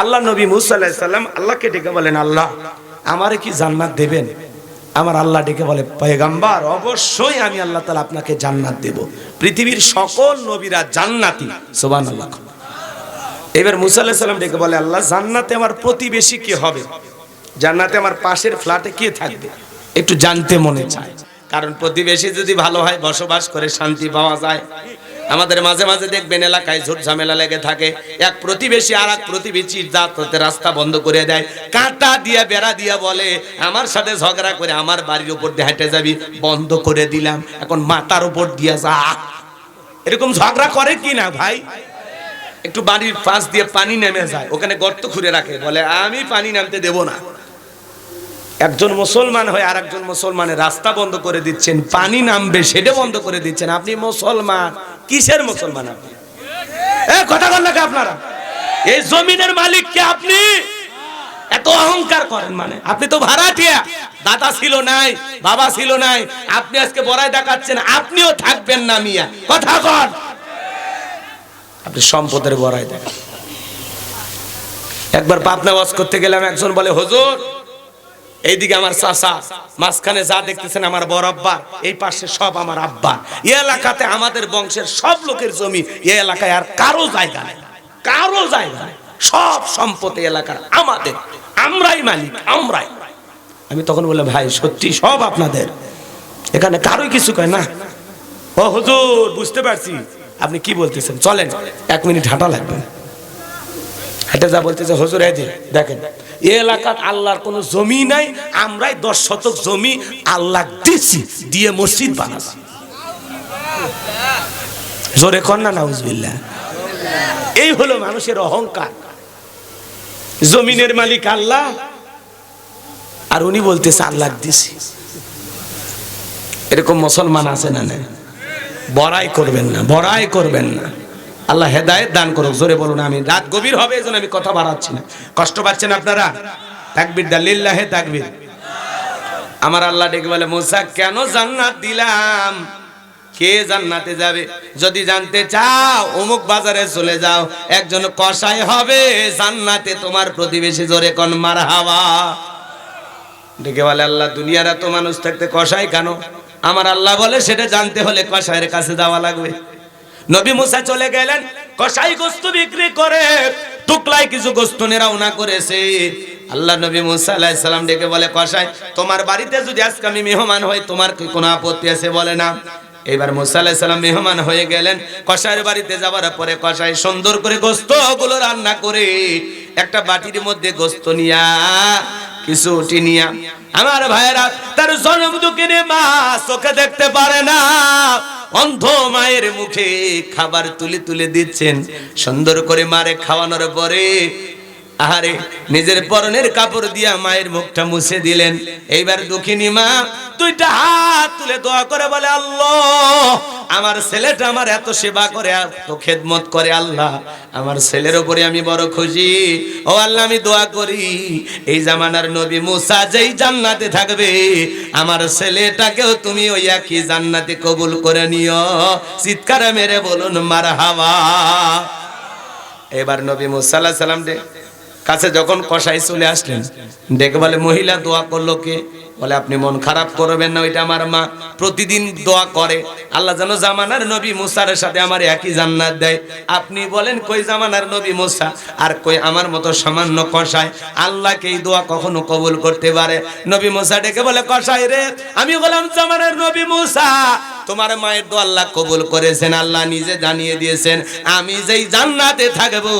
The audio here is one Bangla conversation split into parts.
আল্লাহ নবী মুসা আলাইহিস সালাম আল্লাহকে ডেকে বলেন, আল্লাহ আমারে কি জান্নাত দেবেন? আমার আল্লাহ ডেকে বলে, পয়গম্বর অবশ্যই আমি আল্লাহ তাআলা আপনাকে জান্নাত দেব। পৃথিবীর সকল নবীরা জান্নাতি, সুবহানাল্লাহ। এবার মুসা আলাইহিস সালাম ডেকে বলে, আল্লাহ জান্নাতে আমার প্রতিবেশী কে হবে? জান্নাতে আমার পাশের ফ্ল্যাটে কে থাকবে? একটু জানতে মনে চায়, কারণ প্রতিবেশী যদি ভালো হয় বসবাস করে শান্তি পাওয়া যায়। আমাদের মাঝে মাঝে দেখবেন এলাকায় ঝুট ঝামেলা লেগে থাকে, এক প্রতিবেশী আর এক প্রতিবেশীর যাতে রাস্তা বন্ধ করে দেয়, কাঁটা দিয়ে বেড়া দিয়ে বলে আমার সাথে ঝগড়া করে আমার বাড়ির উপর দিয়ে হেঁটে যাবি, বন্ধ করে দিলাম, এখন মাথার উপর দিয়ে যা। এরকম ঝগড়া করে কি না ভাই? একটু বাড়ির পাশ দিয়ে পানি নেমে যায়, ওখানে গর্ত খুঁড়ে রাখে, বলে আমি পানি নামতে দেব না। একজন মুসলমান হয়ে আর একজন মুসলমানের রাস্তা বন্ধ করে দিচ্ছেন, পানি নামবে সেটা বন্ধ করে দিচ্ছেন। আপনি মুসলমান, কিসের মুসলমান আপনি? কথা বল না আপনারা, এই জমিনের মালিক কে আপনি? এত অহংকার করেন মানে? আপনি তো ভাড়াটিয়া, দাদা ছিল নাই, বাবা ছিল নাই, আপনি আজকে বড়াই দেখাচ্ছেন, আপনিও থাকবেন না মিয়া। কথা কন, আপনি সম্পদের বড়াই দেখান। একবার পাবনা ওয়াজ করতে গেলাম, একজন বলে হুজুর এইদিকে আমার চাচা, মাঝখানে যা দেখতেছেন আমার বড় আব্বা, এই পাশে সব আমার আব্বা। এই এলাকাতে আমাদের বংশের সব লোকের জমি, এই এলাকায় আর কারো জায়গা নেই, কারো জায়গা নেই, সব সম্পত্তি এলাকার আমাদের, আমরাই মালিক, আমরাই। আমি তখন বললাম, ভাই সত্যি সব আপনাদের, এখানে কারোই কিছু কয় না? ও হুজুর বুঝতে পারছি আপনি কি বলতেছেন, চলেন 1 মিনিট হাঁটা লাগবে। হেঁটে যা বলতেছে, হুজুর এই যে দেখেন এই এলাকার আল্লাহর কোনো জমি নাই, আমরাই 10 শতক জমি আল্লাহ দিছি, দিয়ে মসজিদ বানাচ্ছি। জোরে কর না নাউজুবিল্লাহ। এই হলো মানুষের অহংকার। জমিনের মালিক আল্লাহ, আর উনি বলতেছে আল্লাহ দিছি। এরকম মুসলমান আছে না? না, বড়াই করবেন না, বড়াই করবেন না। আল্লাহ হেদায়েত দান করুক। জোরে বলুন আমিন। রাত গভীর হবে, এজন্য আমি কথা বাড়াচ্ছি না। কষ্ট পাচ্ছেন আপনারা? তাকবীর দা, লিল্লাহে তাকবীর। আমার আল্লাহ ডেকে বলে, মুসা কেন জান্নাত দিলাম? কে জান্নাতে যাবে? যদি জানতে চাও অমুক বাজারে চলে যাও, একজন কসাই হবে জান্নাতে তোমার প্রতিবেশী। জোরে কোন মারহাবা। ডেকে বলে, আল্লাহ দুনিয়ার এত মানুষ থাকতে কসাই কেন? আমার আল্লাহ বলে সেটা জানতে হলে কসাইয়ের কাছে যাওয়া লাগবে। নবী মুসা চলে গেলেন, কসাই গোশত বিক্রি করে টুকলাই কিছু গোশত রওনা করেছে। আল্লাহ নবী মুসা আলাইহিস সালাম ডেকে বলে, কসাই তোমার বাড়িতে যদি আজকে আমি মেহমান হই তোমার কি কোনো আপত্তি আছে? বলে না। এবার মুসা আলাইহিস সালাম মেহমান হয়ে গেলেন। কসাইয়ের বাড়িতে যাওয়ার পরে কসাই সুন্দর করে গোশতগুলো রান্না করে একটা বাটির মধ্যে গোশত নিয়া কিছু উঠি নিয়া, আমার ভাইয়েরা তার জনম দুঃখের মা চোখে দেখতে পারে না, অন্ধ মায়ের মুখে খাবার তুলে তুলে দিচ্ছেন। সুন্দর করে মারে খাওয়ানোর পরে আহারে নিজের পরনের কাপড় দিয়া মায়ের মুখটা মুছে দিলেন। এইবার দুঃখিনী মা 2টা হাত তুলে দোয়া করে বলে, আল্লাহ আমার ছেলেটা আমার এত সেবা করে, এত খেদমত করে, আল্লাহ আমার ছেলের উপরে আমি বড় খুশি। ও আল্লাহ আমি দোয়া করি এই জামানার নবী মুসা যেই জান্নাতে থাকবে, আমার ছেলেটাকেও তুমি ওই একই জান্নাতে কবুল করে নিও। চিৎকার মেরে বলুন মারহাবা। এবার নবী মুসা আলাইহিস সালাম কাছে যখন কসাই চলে আসলেন, ডেকে বলে, মহিলা দোয়া করলো কে? বলে, আপনি মন খারাপ করবেন না, ওইটা আমার মা প্রতিদিন দোয়া করে আল্লাহ যেন জামানার নবী মুসার সাথে আমার একই জান্নাত দেয়। আপনি বলেন কই জামানার নবী মুসা আর কই আমার মতো সামান্য কসাই আল্লাহকে এই দোয়া কখনো কবুল করতে পারে? নবী মুসা ডেকে বলে, কসাই রে আমি বললাম জামানার নবী মুসা তোমার মায়ের দোয়া আল্লাহ কবুল করেছেন, আল্লাহ নিজে জানিয়ে দিয়েছেন আমি যেই জান্নাতে থাকবো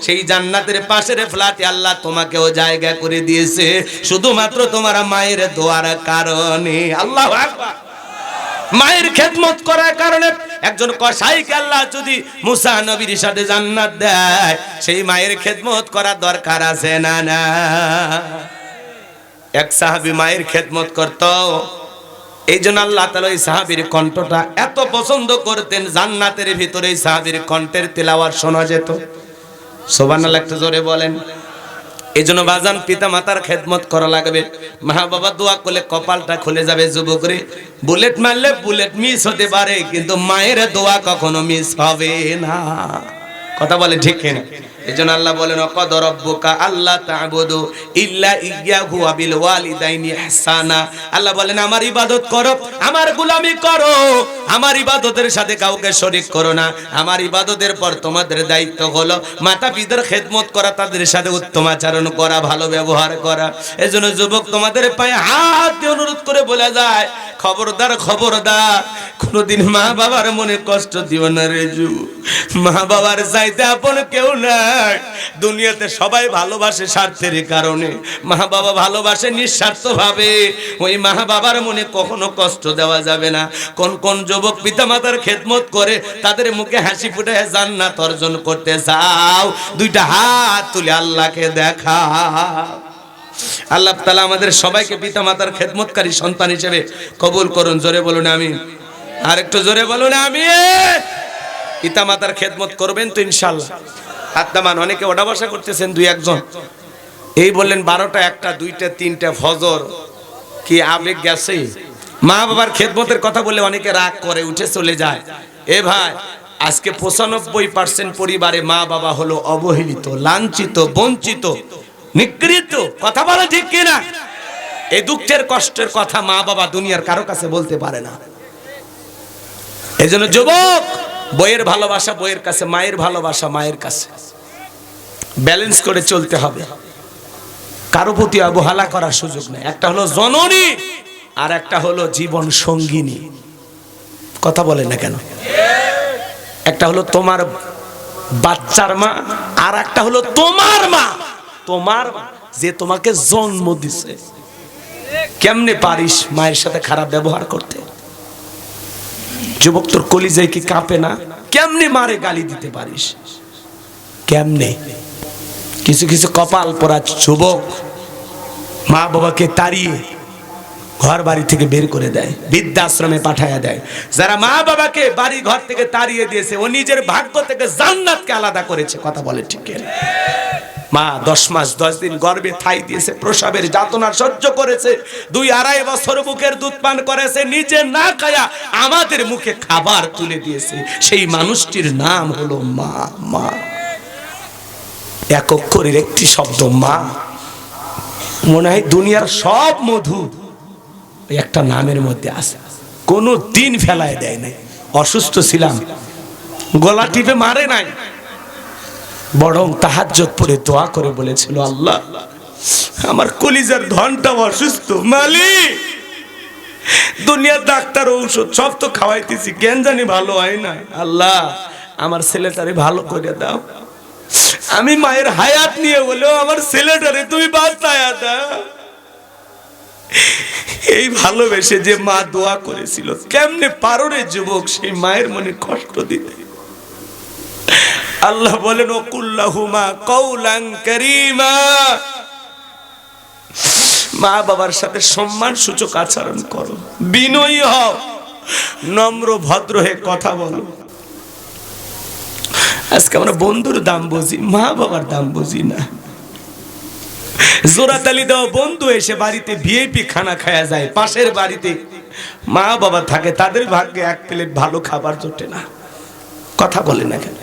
সেই জান্নাতের পাশের ফ্ল্যাটে আল্লাহ তোমাকেও জায়গা করে দিয়েছে শুধুমাত্র তোমার মায়ের দোয়ার কারণে। আল্লাহু আকবার। মায়ের খেদমত করার কারণে একজন কসাইকে আল্লাহ যদি মুসা নবীর সাথে জান্নাত দেয়, সেই মায়ের খেদমত করার দরকার আছে না? না। এক সাহাবী মায়ের খেদমত করত, এই জন্য আল্লাহ তাআলা ওই সাহাবীর কণ্ঠটা এত পছন্দ করতেন, জান্নাতের ভিতরে এই সাহাবীর কণ্ঠের তেলাওয়াত শোনা যেত। সুবহানাল্লাহ, একটু জোরে বলেন। এই জন্য বাজান পিতা মাতার খেদমত করা লাগবে। মা বাবা দোয়া করলে কপালটা খুলে যাবে। যুবকরে বুলেট মারলে বুলেট মিস হতে পারে, কিন্তু মায়ের দোয়া কখনো মিস হবে না। কথা বলে ঠিক কিনা? এজন্য আল্লাহ বলেন ওয়াকাদা রাব্বুকা আল্লা তা'বুদু ইল্লা ইয়্যাহু ওয়া বিল ওয়ালিদাইনি ইহসানা। আল্লাহ বলেন আমার ইবাদত করো, আমার গোলামি করো, আমার ইবাদতের সাথে কাউকে শরীক করো না। আমার ইবাদতের পর তোমাদের দায়িত্ব হলো মাতা পিতার খেদমত করা, তাদের সাথে উত্তম আচরণ করা, ভালো ব্যবহার করা। এজন্য যুবক তোমাদের পায়ে হাত দিয়ে অনুরোধ করে বলে যায়, খবরদার খবরদার কোনদিন মা বাবার মনে কষ্ট দিও না রে যু। মা বাবার চাইতে আপন কেউ নাই দুনিয়াতে, সবাই ভালোবাসে স্বার্থের কারণে, মা বাবা ভালোবাসে নিঃস্বার্থ ভাবে। ওই মা বাবার মনে কখনো কষ্ট দেওয়া যাবে না। কোন কোন যুবক পিতামাতার খেদমত করে তাদের মুখে হাসি ফুটায় জান্নাত অর্জন করতে চাও, দুইটা হাত তুলে আল্লাহকে দেখা। আল্লাহ তাআলা আমাদের সবাইকে পিতামাতার খেদমতকারী সন্তান হিসেবে কবুল করুন। জোরে বলুন আমিন। আর একটু জোরে বলুন আমিন। পিতামাতার খেদমত করবেন তো ইনশাআল্লাহ। হাত নামান। অনেকে ওঠা বসা করতেছেন দুই একজন, এই বললেন 12টা 1টা 2টা 3টা ফজর, কি আবেগ গেছে? মা বাবার খেদমতের কথা বলে অনেকে রাগ করে উঠে চলে যায়। এ ভাই, আজকে 95% পরিবারে মা বাবা হলো অবহেলিত, লাঞ্ছিত, বঞ্চিত, নিগৃহীত। কথা বলা ঠিক কিনা? এই দুঃখের কষ্টের কথা মা বাবা দুনিয়ার কারো কাছে বলতে পারে না। এজন্য যুবক, বইয়ের ভালোবাসা বইয়ের কাছে, মায়ের ভালোবাসা মায়ের কাছে, ব্যালেন্স করে চলতে হবে। কারো প্রতি অবহেলা করার সুযোগ নেই। একটা হলো জননী আর একটা হলো জীবন সঙ্গিনী। কথা বলেন না কেন? একটা হলো তোমার বাচ্চার মা আর একটা হলো তোমার মা, তোমার যে তোমাকে জন্ম দিছে। কেমনে পারিস মায়ের সাথে খারাপ ব্যবহার করতে? যুবক, তোর কলিজায় কি কাঁপে না? কেমনে মারে গালি দিতে পারিস? কেমনে? কিছু কিছু কপাল পোড়া যুবক মা বাবাকে তাড়িয়ে ঘর বাড়ি থেকে বের করে দেয়, বৃদ্ধাশ্রমে পাঠায়া দেয়। যারা মা বাবাকে বাড়ি ঘর থেকে তাড়িয়ে দিয়েছে, ও নিজের ভাগ্য থেকে জান্নাতকে আলাদা করেছে। কথা বলে ঠিক কিনা? মা 10 মাস 10 দিন গর্ভে ঠাই দিয়েছে, প্রসবের যাতনা সহ্য করেছে, 2-2.5 বছর বুকের দুধ পান করেছে, নিজে না খায়া আমাদের মুখে খাবার তুলে দিয়েছে। সেই মানুষটির নাম হলো মা। মা এক অক্ষরের একটি শব্দ মা। মনে হয় দুনিয়ার সব মধু একটা নামের মধ্যে আছে। কোনো দিন ফেলায় দেয় নাই। অসুস্থ ছিলাম, গলা টিপে মারে নাই, বরং তাহাজ্জুদ পড়ে দোয়া করে বলেছিল, আল্লাহ আমার কলিজার ধনটা অসুস্থ, মালিক দুনিয়ার ডাক্তার ঔষধ সব তো খাওয়াইতেছি, কেন জানি ভালো হয় না। আল্লাহ আমার ছেলেটারে ভালো করে দাও। আমি মায়ের হায়াত নিয়ে বলেও আমার ছেলেটারে তুমি বাঁচায়া দাও। এই ভালোবেসে যে মা দোয়া করেছিল, কেমনে পারো রে যুবক সেই মায়ের মনে কষ্ট দিতে? আল্লাহ বলেন ওকুল্লাহুমা কওলান কারীমা। মা বাবার সাথে সম্মান সূচক আচরণ করো, বিনয়ী হও, নম্র ভদ্র হয়ে কথা বলো। আজকে আমরা বন্ধুর দাম বুঝি, মা বাবার দাম বুঝি না। জোরাতালি দাও বন্ধু এসে বাড়িতে ভিআইপি খানা খায়া যায়, পাশের বাড়িতে মা বাবা থাকে, তাদের ভাগ্যে এক প্লেট ভালো খাবার জোটে না। কথা বলে না কেন?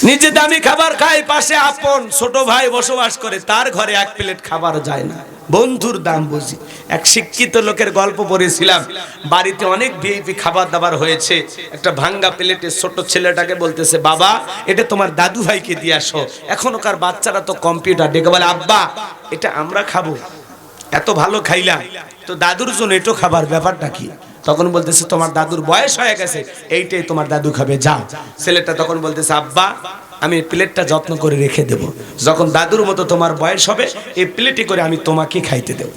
নিজে দামি খাবার খায়, পাশে আপন ছোট ভাই বসবাস করে, তার ঘরে এক প্লেট খাবার যায় না। বন্ধুর দাম বুঝি। এক শিক্ষিত লোকের গল্প পড়েছিলাম, বাড়িতে অনেক ভিআইপি খাবার দাবার হয়েছে, একটা ভাঙ্গা প্লেটে ছোট ছেলেটাকে বলতেছে, বাবা এটা তোমার দাদু ভাইকে দিয়ে আসো। এখনকার বাচ্চারা তো কম্পিউটার, ডেকে বলে, আব্বা এটা আমরা খাবো, এত ভালো খাইলাম তো দাদুর জন্য এটো খাবার, ব্যাপারটা কি? তখন বলতেছে, তোমার দাদুর বয়স হয়ে গেছে, এইটাই তোমার দাদু খাবে, যাও। ছেলেটা তখন বলতেছে, আব্বা আমি প্লেটটা যত্ন করে রেখে দেব, যখন দাদুর মতো তোমার বয়স হবে এই প্লেটে করে আমি তোমাকে খাইতে দেব।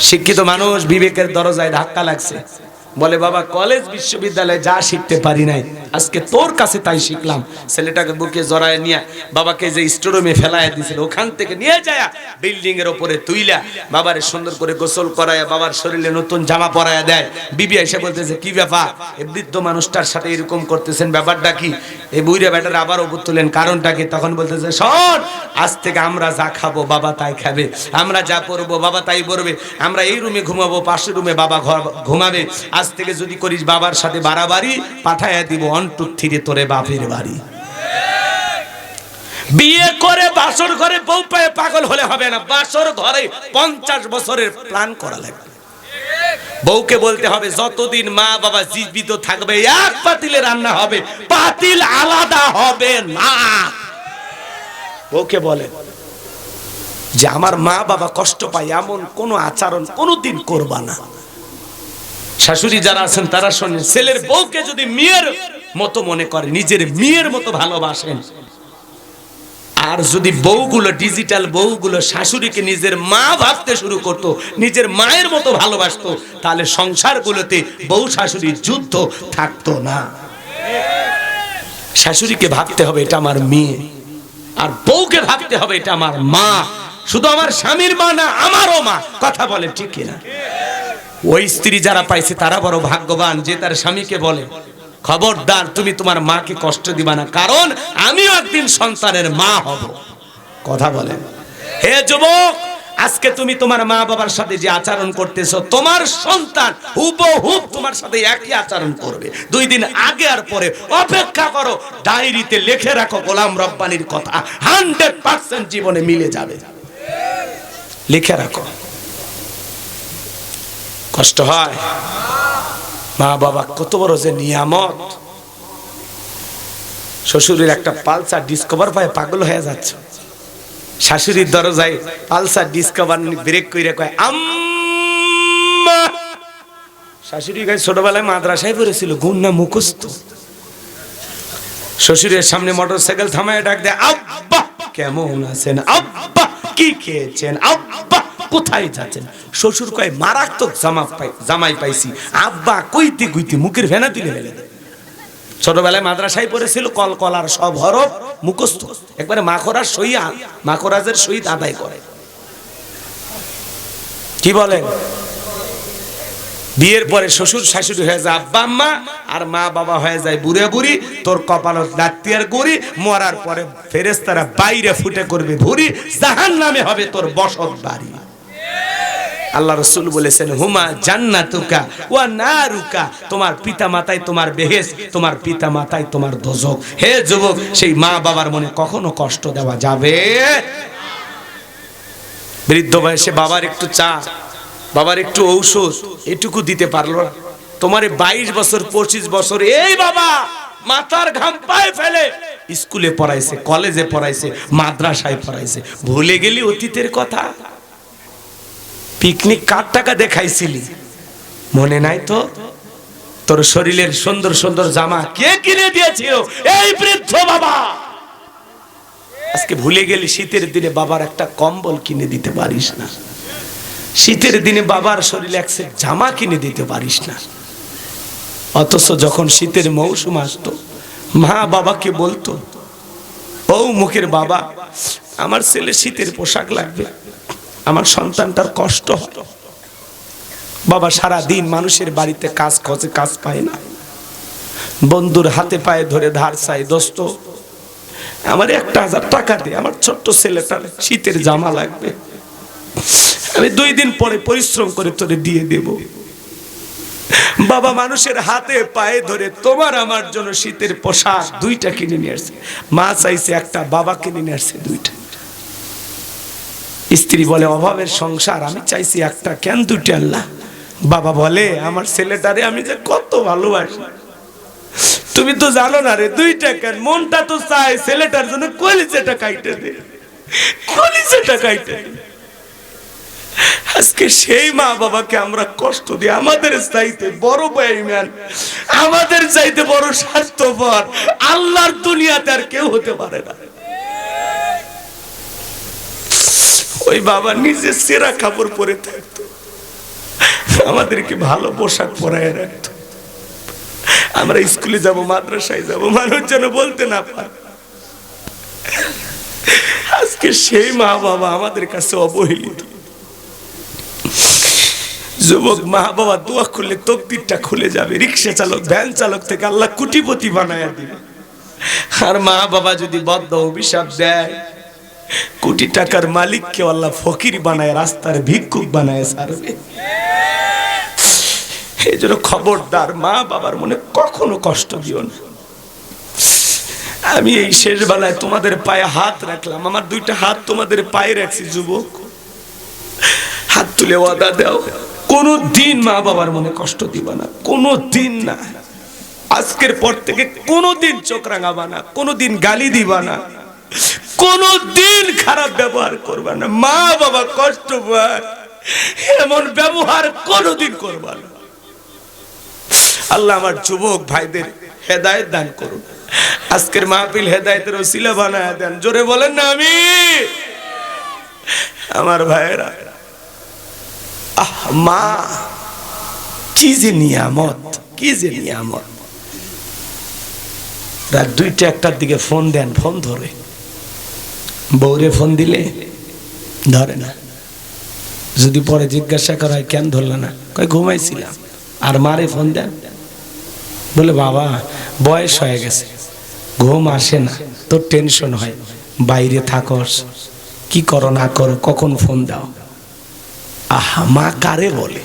শিক্ষিত মানুষ বিবেকের দরজায় ধাক্কা লাগছে, বলে, বাবা কলেজ বিশ্ববিদ্যালয়ে যা শিখতে পারি নাই আজকে তোর কাছে তাই শিখলাম। ছেলেটাকে বুকে জড়ায় নিয়ে বাবাকে যে স্টোরুমে ফেলায় দিয়েছিল ওখান থেকে নিয়ে যায় বিল্ডিং এর উপরে তুইলা বাবারে সুন্দর করে গোসল করায়, বাবার শরীরে নতুন জামা পরায়া দেয়। বিবি এসে বলতেছে, কি ব্যাপার এই বৃদ্ধ মানুষটার সাথে এরকম করতেছেন, ব্যাপারটা কি? এই বুইরা বেটার আবার ওপর তুলেন, কারণটা কি? তখন বলতেছে, শোন আজ থেকে আমরা যা খাবো বাবা তাই খাবে, আমরা যা পরবো বাবা তাই পরবে, আমরা এই রুমে ঘুমাবো, পাশের রুমে বাবা ঘুমাবে, আজ থেকে যদি করিস বাবার সাথে বাড়াবাড়ি পাঠাইয়া দিব 1 2 3 তোরে বাপের বাড়ি। বিয়ে করে বাসর ঘরে বউ পেয়ে পাগল হলে হবে না, বাসর ঘরে 50 বছরের প্ল্যান করা লাগবে। বউকে বলতে হবে যতদিন মা বাবা জীবিত থাকবে এক পাতিলে রান্না হবে, পাতিল আলাদা হবে না। বউকে বলে যে আমার মা বাবা কষ্ট পায় এমন কোন আচরণ কোনদিন করবা না। শাশুড়ি যারা আছেন তারা শোনেন, ছেলের বউকে যদি মেয়ের মতো মনে করে, নিজের মেয়ের মতো ভালোবাসেন, আর যদি বউগুলো ডিজিটাল বউগুলো শাশুড়িকে নিজের মা ভাবতে শুরু করত, নিজের মায়ের মতো ভালোবাসতো, তাহলে সংসারগুলোতে বউ শাশুড়ির যুদ্ধ থাকতো না। শাশুড়িকে ভাবতে হবে এটা আমার মেয়ে, আর বউকে ভাবতে হবে এটা আমার মা। শুধু আমার স্বামীর মা না, আমারও মা। কথা বলে ঠিক কিনা? ওই স্ত্রী যারা পাইছে তারা বড় ভাগ্যবান যে তার স্বামীকে বলে খবরদার তুমি তোমার মাকে কষ্ট দিবা না, কারণ আমিও একদিন সন্তানের মা হব। কথা বলে হে যুবক, আজকে তুমি তোমার মা বাবার সাথে যে আচরণ করতেছো, তোমার সন্তান হুবহুব তোমার সাথে একই আচরণ করবে। 2 দিন আগে আর পরে অপেক্ষা করো, ডায়েরিতে লিখে রাখো গোলাম রব্বানির কথা, 100% জীবনে মিলে যাবে। লিখে রাখো। কষ্ট হয়? মা বাবা কত বড় যে নিয়ামত। শ্বশুরের একটা পালসার ডিসকভার পায় পাগল হয়ে যাচ্ছে, শাশুড়ির দরজায় পালসার ডিসকভার ব্রেক কইরা কয় আম্মা। শাশুড়ি গায়ে ছোটবেলায় মাদ্রাসায় পড়েছিল, গুন্না মুখস্থ। শ্বশুরের সামনে মোটরসাইকেল থামায় ডাক দেয় আব্বা কেমন আছেন, আব্বা কি খেয়েছেন, আব্বা কোথায় যাচ্ছেন। শ্বশুর কয় মারাত্মক জামাই পাইছি। আব্বা কইতে কইতে মুখের ভেনা তুলে ফেলে দেয়। ছোটবেলায় মাদ্রাসায় পড়েছিল, কলকলার সব হরফ মুখস্থ, একবারে মাখরার সই, মাখরাজের সহিত আদায় করে। কি বলেন? বিয়ের পরে শ্বশুর শাশুড়ি হয়ে যায় আব্বা আম্মা, আর মা বাবা হয়ে যায় বুড়ে বুড়ি। তোর কপালত লাত্তি আর গুড়ি, মরার পরে ফেরেশতারা বাইরে ফুটে করবে ভুরি, জাহান্নামে হবে তোর বসত বাড়ি। আল্লাহ রাসূল বলেছেন হুমা জান্নাতুকা ওয়া নারুকা, তোমার পিতা মাতাই তোমার বেহেশত, তোমার পিতা মাতাই তোমার দোজখ। হে যুবক, সেই মা বাবার মনে কখনো কষ্ট দেওয়া যাবে। বৃদ্ধ বয়সে বাবার একটু চা, বাবার একটু ঔষধ, এটুকু দিতে পারলো না। তোমার 22 বছর 25 বছর এই বাবা মাথার ঘাম পায়ে ফেলে স্কুলে পড়াইছে, কলেজে পড়াইছে, মাদ্রাসায় পড়াইছে, ভুলে গেলি অতীতের কথা? পিকনিক কার টাকা দেখাইছিলি মনে নাই তো? তোর শরীরের সুন্দর সুন্দর জামা কে কিনে দিয়েছিল? এই বৃদ্ধ বাবা। আজকে ভুলে গেলি শীতের দিনে বাবার একটা কম্বল কিনে দিতে পারিস না, শীতের দিনে বাবার শরীরে এক সেট জামা কিনে দিতে পারিস না। অথচ যখন শীতের মৌসুম আসতো, মা বাবাকে বলতো ও মুখের বাবা আমার ছেলে শীতের পোশাক লাগবে, আমার সন্তানটার কষ্ট হয়। বাবা সারা দিন মানুষের বাড়িতে কাজ খোঁজে, কাজ পায় না, বন্ধুর হাতে পায়ে ধরে ধার চাই, দোস্ত আমার 1000 টাকা দে, আমার ছোট্ট ছেলেটার শীতের জামা লাগবে, আমি 2 দিন পরে পরিশ্রম করে তোরে দিয়ে দেব। বাবা মানুষের হাতে পায়ে ধরে তোমার আমার জন্য শীতের পোশাক 2টা কিনে নিয়ে আসছে। মা চাইছে একটা, বাবা কিনে নিয়ে আসছে 2টা। স্ত্রী বলে অভাবের সংসার, আমি চাইছি একটা, কেন 2টা আল্লাহ? বাবা বলে আমার ছেলেটারে আমি যে কত ভালোবাসি, তুমি তো জানো না রে, 2টা কেন, মনটা তো চাই ছেলেটার জন্য কলিজাটা কাইটে দে, কলিজাটা কাইটে দে। আজকে সেই মা বাবাকে আমরা কষ্ট দিই, আমাদের চাইতে বড় বেঈমান, আমাদের চাইতে বড় স্বার্থপর আল্লাহর দুনিয়াতে আর কেউ হতে পারে না। ওই বাবা নিজে সেরা কাপড় পরে থাকতো, আমাদেরকে ভালো পোশাক পরায় রাখতো। আমরা স্কুলে যাব, মাদ্রাসায় যাব, মানুষ যেন বলতে না পারে। আজকে সেই মা বাবা আমাদের কাছে অবহেলিত। যুবক, মা বাবা দোয়া করলে তকদিরটা খুলে যাবে। রিক্সা চালক, ভ্যান চালক থেকে আল্লাহ কোটিপতি বানায়া দিবে। আর মা বাবা যদি বদ্ধ অভিশাপ দেয়, কোটি টাকার মালিককে আল্লাহ ফকির বানায়, রাস্তার ভিক্ষুক বানায় ছাড়বে। এই জন্য খবরদার, মা বাবার মনে কখনো কষ্ট দিও না। আমি এই শেষ বেলায় তোমাদের পায়ে হাত রাখলাম, আমার দুইটা হাত তোমাদের পায়ে রাখছি। যুবক, হাত তুলে ওয়াদা দাও, কোনো দিন মা বাবার মনে কষ্ট দিবা না, কোনো দিন না। আজকের পর থেকে কোনো দিন চোখ রাঙাবা না, কোনো দিন গালি দিবা না, কোনো দিন খারাপ ব্যবহার করবা না। মা বাবা কষ্ট পায়, এমন ব্যবহার কোনোদিন করবা না। আল্লাহ আমার যুবক ভাইদের হেদায়েত দান করুন। আজকের মাহফিল হেদায়েতের ওসিলা বানায় দেন। জোরে বলেন না আমিন। আমার ভাইয়েরা, মা কি যে নিয়ামত, কি যে নিয়ামত। রাত 2টা 1টার দিকে ফোন দেন, ফোন ধরে। বউরে ফোন দিলে ধরে না। যদি পরে জিজ্ঞাসা করা হয় কেন ধরল না, কই ঘুমাইছিলাম। আর মারে ফোন দেন, বলে বাবা বয়স হয়ে গেছে, ঘুম আসে না, তোর টেনশন হয়, বাইরে থাকস, কি করো না করো, কখন ফোন দাও। আহা, মা কারে বলে,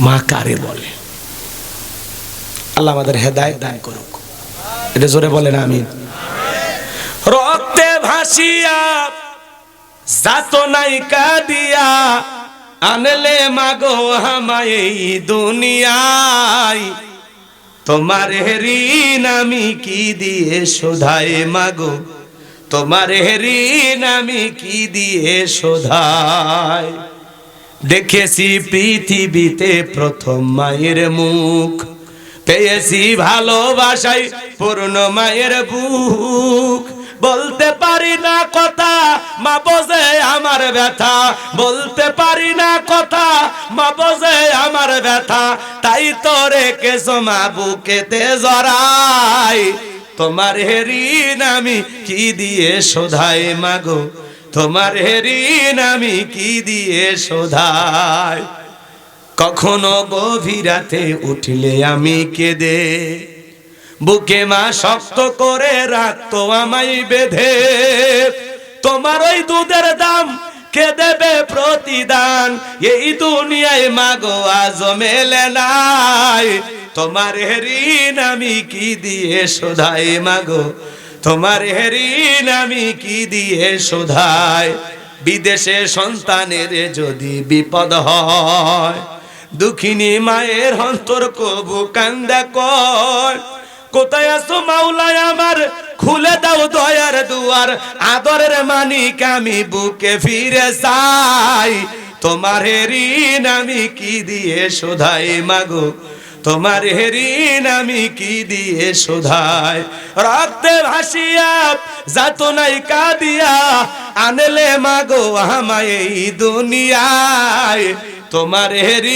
মা কারে বলে। আল্লাহ আমাদের হেদায়েত দান করুক। এটা জোরে বলেন আমিন। রক্তে ভাসিয়া যাতনাই কাঁদিয়া আনলে মাগো আমায় এই দুনিয়ায়, তোমার ঋণ আমি কি দিয়ে শোধাই মাগো, তোমার ঋণ আমি কি দিয়ে শোধাই। দেখেছি পৃথিবীতে প্রথম মায়ের মুখ, পেয়েছি ভালোবাসায় পূর্ণ মায়ের বুক। বলতে পারি না কথা, মা বোঝে আমার ব্যথা, বলতে পারি না কথা, মা বোঝে আমার ব্যথা। তাই তো রেখেছো মা বুকেতে জড়াই, তোমার ঋণ আমি কি দিয়ে শোধাই মাগো, তোমার ঋণ আমি কি দিয়ে শোধাই। কখনো গভীর রাতে উঠলে আমি কেঁদে, বুকে মা শক্ত করে রাখতো আমায় বেঁধে। তোমার ওই দুধের দাম কে দেবে প্রতিদান, এই দুনিয়ায় মাগো আজ মেলে নাই। তোমার ঋণ আমি কি দিয়ে শোধাই মাগো, তোমার ঋণ আমি কি দিয়ে শোধাই। বিদেশে সন্তানের যদি বিপদ হয়, দুঃখিনী মায়ের অন্তর কবু কান্দা কয়। কোথায় আছো মাওলায় আমার, খুলে দাও দয়ার দুয়ার, আদরের মানিক আমি বুকে ফিরে চাই। তোমার ঋণ আমি কি দিয়ে শোধাই মাগো, তোমার ঋণ আমি কি দিয়ে শোধাই। রক্তে ভাসিয়া যাতনাই কাঁদিয়া আনলে মাগো আমায় এই দুনিয়ায়, তোমার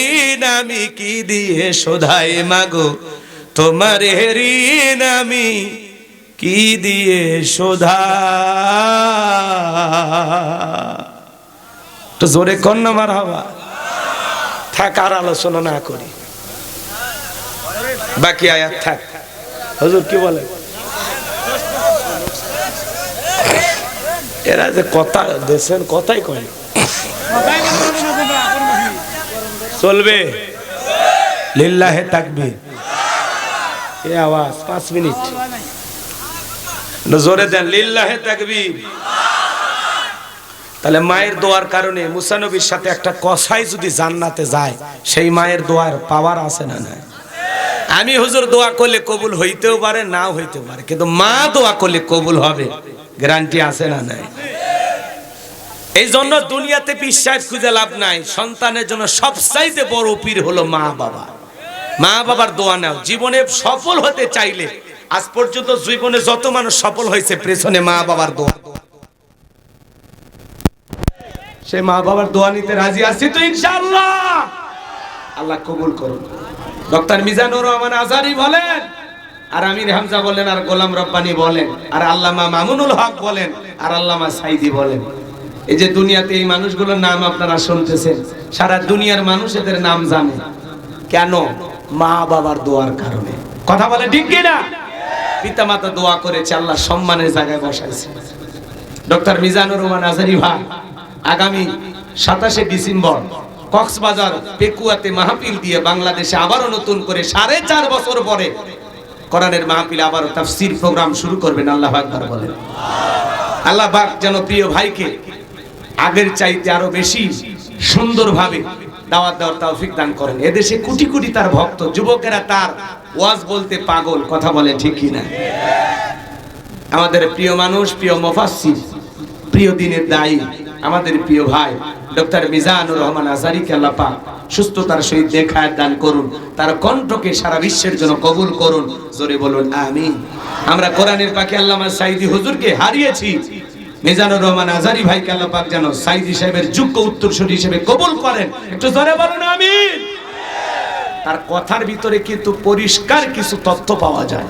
ঋণ আমি কি দিয়ে শোধাই মাগো, তোমার ঋণ আমি কি দিয়ে শোধাই। তো জোরে কন্যা মার হবা। থাক, আর আলোচনা না করি, বাকি আয়াত থাক। হুজুর কি বলে, এরা যে কথা দেশের কথাই কয় না, চলবে। লিল্লাহে তাকবীর। এই আওয়াজ 5 মিনিট জোরে দেন, লিল্লাহে তাকবীর। তাহলে মায়ের দোয়ার কারণে মুসা নবীর সাথে একটা কসাই যদি জান্নাতে যায়, সেই মায়ের দোয়ার পাওয়ার আছে না নাই? আমি হুজুর দোয়া করলে কবুল হইতেও পারে, নাও হইতে পারে, কিন্তু মা দোয়া করলে কবুল হবে, গ্যারান্টি আছে না নাই? এই জন্য দুনিয়াতে বিশ্বাস খুঁজে লাভ নাই। সন্তানের জন্য সবচাইতে বড় পীর হলো মা বাবা। মা বাবার দোয়া নাও। জীবনে সফল হতে চাইলে, আজ পর্যন্ত জীবনে যত মানুষ সফল হয়েছে, পেছনে মা বাবার দোয়া। সে মা বাবার দোয়া নিতে রাজি আছি তো ইনশাআল্লাহ। আল্লাহ কবুল করুন। ডক্টর মিজানুর রহমান আজহারি বলেন, আর আমির হামজা বলেন, আর গোলাম রব্বানী বলেন, আর আল্লামা মামুনুল হক বলেন, আর আল্লামা সাইদি বলেন। এই যে দুনিয়াতে এই মানুষগুলোর নাম আপনারা শুনতেছেন, সারা দুনিয়ার মানুষ এদের নাম জানে। কেন? মা বাবার দোয়ার কারণে। কথা বলে ঠিক কিনা? পিতা মাতা দোয়া করেছে, আল্লাহ সম্মানের জায়গায় বসাইছে। ডক্টর মিজানুর রহমান আজহারি ভাই আগামী 27শে ডিসেম্বর কক্সবাজার পেকুয়াতে মাহফিল দিয়ে বাংলাদেশে আবারও নতুন করে 4.5 বছর পরে কোরআনের মাহফিলে আবার তাফসীর প্রোগ্রাম শুরু করবেন। আল্লাহু আকবার বলেন। আল্লাহ পাক যেন প্রিয় ভাইকে আগের চাইতে আরো বেশি সুন্দরভাবে দাওয়াত দেওয়ার তৌফিক দান করেন। এদেশে কোটি কোটি তার ভক্ত, যুবকেরা তার ওয়াজ বলতে পাগল, কথা বলে ঠিক কিনা? আমাদের প্রিয় মানুষ, প্রিয় মুফাসসির, প্রিয় দ্বীনের দায়ী, আমাদের প্রিয় ভাই ডক্টর মিজানুর রহমান আজহারীকে আল্লাহ পাক সুস্থতার সহিত নেখায়াত দান করুন, তার কণ্ঠকে সারা বিশ্বের জন্য কবুল করুন। জোরে বলুন আমিন। আমরা কোরআনের পাকে আল্লামা সাঈদী হুজুরকে হারিয়েছি, মিজানুর রহমান আজহারী ভাইকে আল্লাহ পাক যেন সাঈদী সাহেবের যোগ্য উত্তরসূরি হিসেবে কবুল করেন। একটু জোরে বলুন আমিন। তার কথার ভিতরে কিন্তু পরিষ্কার কিছু তথ্য পাওয়া যায়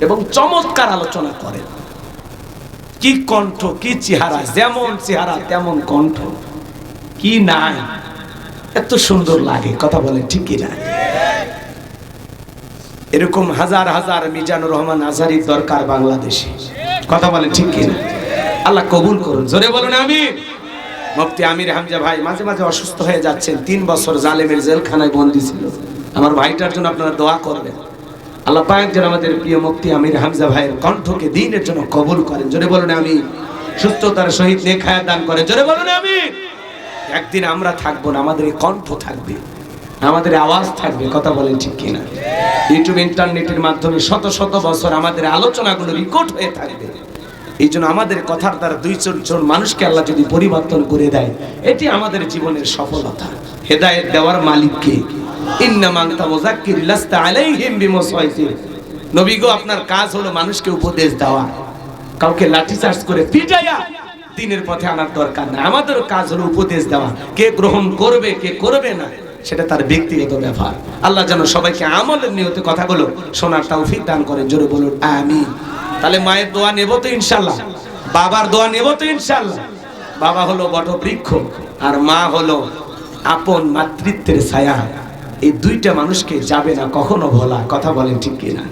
এবং চমৎকার আলোচনা করেন। কি কণ্ঠ, কি চেহারা, যেমন চেহারা তেমন কণ্ঠ, কি নাই, এত সুন্দর লাগে, কথা বলেন ঠিক কি না? এরকম হাজার হাজার মিজানুর রহমান আজহারী দরকার বাংলাদেশে, কথা বলেন ঠিক কি না? আল্লাহ কবুল করুন। জোরে বলুন আমিন। মুফতি আমির হামজা ভাই মাঝে মাঝে অসুস্থ হয়ে যাচ্ছেন, 3 বছর জালেমের জেলখানায় বন্দী ছিল। আমার ভাইটার জন্য আপনারা দোয়া করবেন। আল্লাহ পাক যেন আমাদের প্রিয় মুফতি আমির হামজা ভাইয়ের কণ্ঠকে দ্বীনের জন্য কবুল করেন। জোরে বলুন আমিন। সুস্থতার সহিত নেখায়াত দান করেন। জোরে বলুন আমিন। একদিন আমরা থাকবো না, আমাদের এই কণ্ঠ থাকবে, আমাদের আওয়াজ থাকবে, কথা বলেন ঠিক কিনা? ইউটিউব ইন্টারনেটের মাধ্যমে শত শত বছর আমাদের আলোচনাগুলো রেকর্ড হয়ে থাকবে। এই জন্য আমাদের কথার দ্বারা 2-4 জন মানুষকে আল্লাহ যদি পরিবর্তন করে দেয়, এটি আমাদের জীবনের সফলতা। হেদায়েত দেওয়ার মালিক কে? ইন্নামা আনতা মুযাক্কির লাস্তা আলাইহিম বিমুসাইতির। নবী গো, আপনার কাজ হলো মানুষকে উপদেশ দেওয়া, কাউকে লাঠিচার্জ করে পিটাইয়া দ্বীনের পথে আনার দরকার নাই। আমাদের কাজ হলো উপদেশ দেওয়া। কে গ্রহণ করবে কে করবে না সেটা তার ব্যক্তিগত ব্যাপার। আল্লাহ যেন সবাইকে আমলের নিয়তে কথাগুলো শোনার তৌফিক দান করেন। জোরে বলুন আমিন। তাহলে মায়ের দোয়া নেব তো ইনশাআল্লাহ, বাবার দোয়া নেব তো ইনশাআল্লাহ। বাবা হলো বটবৃক্ষ আর মা হলো আপন মাতৃত্বের ছায়া। এই দুইটা মানুষকে যাবে না কখনো ভোলা, কথা বলেন ঠিক কিনা?